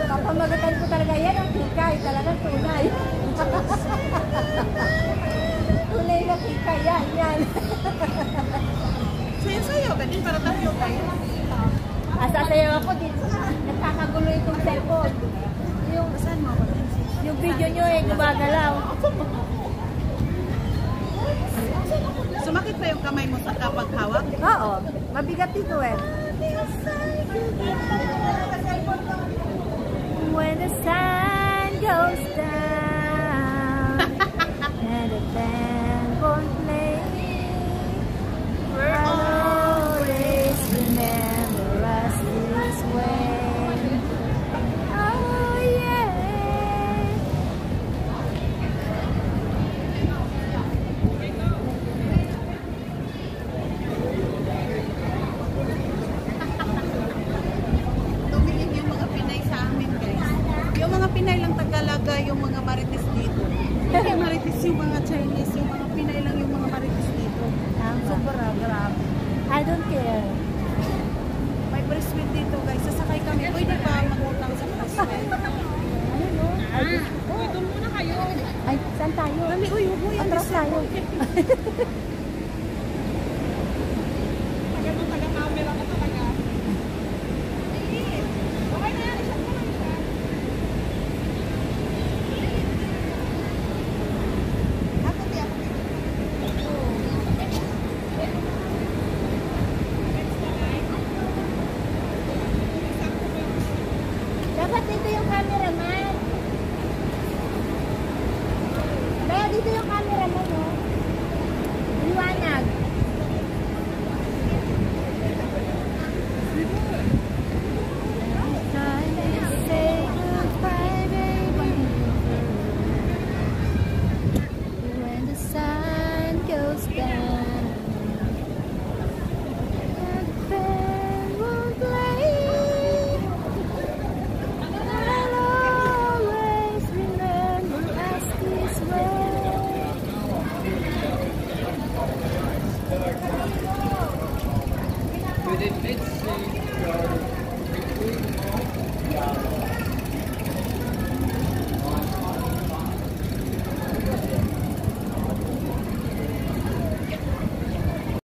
Kapamagatan ko talaga yan ang hikay, talagang tunay. Tunay na hikay yan, yan. Sayo-sayo, ganun para tayo kayo. Sasayaw ako dito. Nagkakagulo itong cellphone. Yung video nyo gumagalaw. Sumakit pa yung kamay mo sa kapag hawak? Oo, mabigat dito When the sun goes down and the band